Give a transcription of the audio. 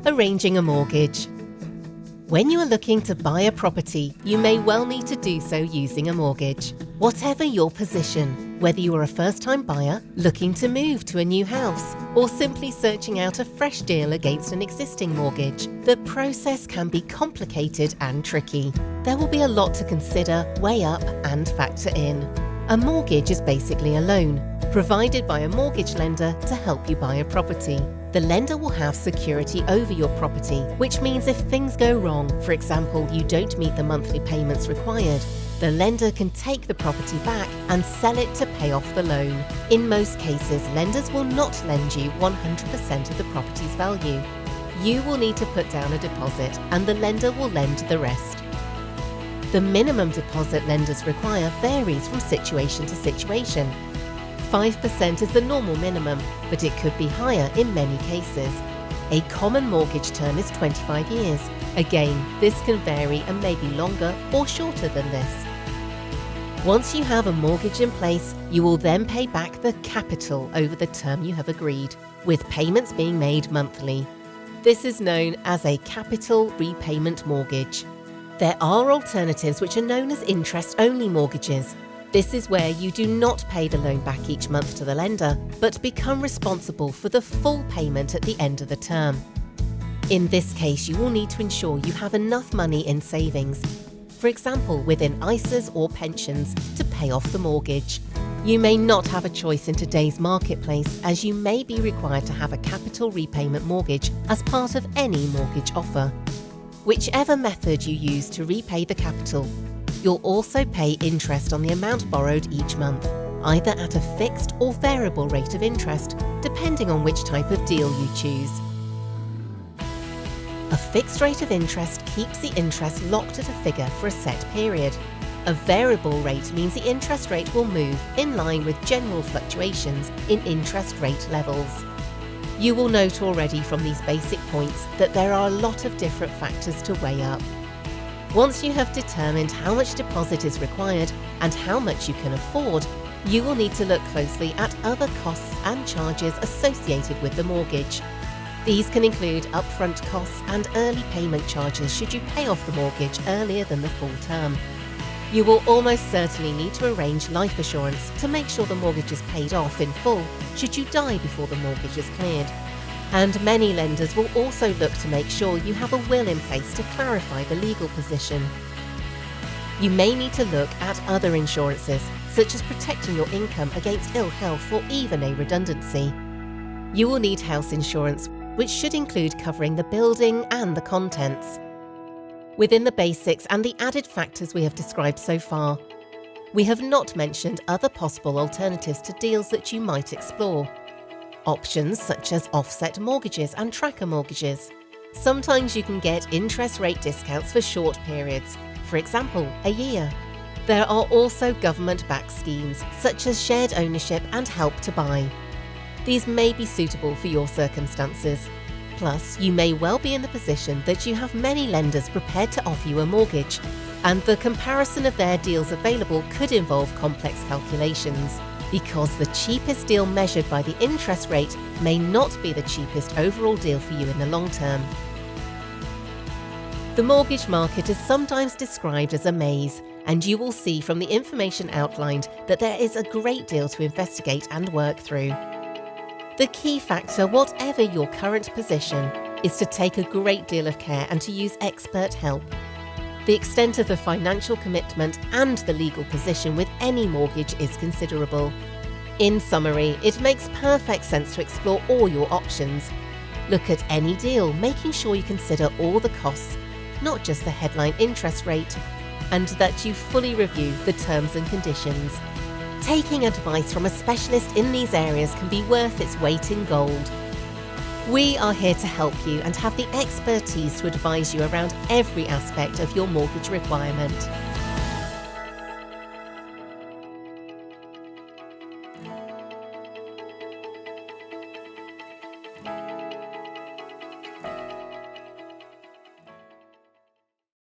Arranging a mortgage. When you are looking to buy a property, you may well need to do so using a mortgage. Whatever your position, whether you are a first-time buyer, looking to move to a new house, or simply searching out a fresh deal against an existing mortgage, the process can be complicated and tricky. There will be a lot to consider, weigh up, and factor in. A mortgage is basically a loan, provided by a mortgage lender to help you buy a property. The lender will have security over your property, which means if things go wrong, for example, you don't meet the monthly payments required, the lender can take the property back and sell it to pay off the loan. In most cases, lenders will not lend you 100% of the property's value. You will need to put down a deposit and the lender will lend the rest. The minimum deposit lenders require varies from situation to situation. 5% is the normal minimum, but it could be higher in many cases. A common mortgage term is 25 years. Again, this can vary and may be longer or shorter than this. Once you have a mortgage in place, you will then pay back the capital over the term you have agreed, with payments being made monthly. This is known as a capital repayment mortgage. There are alternatives which are known as interest-only mortgages. This is where you do not pay the loan back each month to the lender, but become responsible for the full payment at the end of the term. In this case, you will need to ensure you have enough money in savings, for example within ISAs or pensions, to pay off the mortgage. You may not have a choice in today's marketplace, as you may be required to have a capital repayment mortgage as part of any mortgage offer. Whichever method you use to repay the capital, you'll also pay interest on the amount borrowed each month, either at a fixed or variable rate of interest, depending on which type of deal you choose. A fixed rate of interest keeps the interest locked at a figure for a set period. A variable rate means the interest rate will move in line with general fluctuations in interest rate levels. You will note already from these basic points that there are a lot of different factors to weigh up. Once you have determined how much deposit is required and how much you can afford, you will need to look closely at other costs and charges associated with the mortgage. These can include upfront costs and early payment charges should you pay off the mortgage earlier than the full term. You will almost certainly need to arrange life assurance to make sure the mortgage is paid off in full should you die before the mortgage is cleared. And many lenders will also look to make sure you have a will in place to clarify the legal position. You may need to look at other insurances, such as protecting your income against ill health or even a redundancy. You will need house insurance, which should include covering the building and the contents. Within the basics and the added factors we have described so far, we have not mentioned other possible alternatives to deals that you might explore. Options such as offset mortgages and tracker mortgages. Sometimes you can get interest rate discounts for short periods, for example, a year. There are also government-backed schemes such as shared ownership and help to buy. These may be suitable for your circumstances. Plus, you may well be in the position that you have many lenders prepared to offer you a mortgage, and the comparison of their deals available could involve complex calculations, because the cheapest deal measured by the interest rate may not be the cheapest overall deal for you in the long term. The mortgage market is sometimes described as a maze, and you will see from the information outlined that there is a great deal to investigate and work through. The key factor, whatever your current position, is to take a great deal of care and to use expert help. The extent of the financial commitment and the legal position with any mortgage is considerable. In summary, it makes perfect sense to explore all your options. Look at any deal, making sure you consider all the costs, not just the headline interest rate, and that you fully review the terms and conditions. Taking advice from a specialist in these areas can be worth its weight in gold. We are here to help you and have the expertise to advise you around every aspect of your mortgage requirement.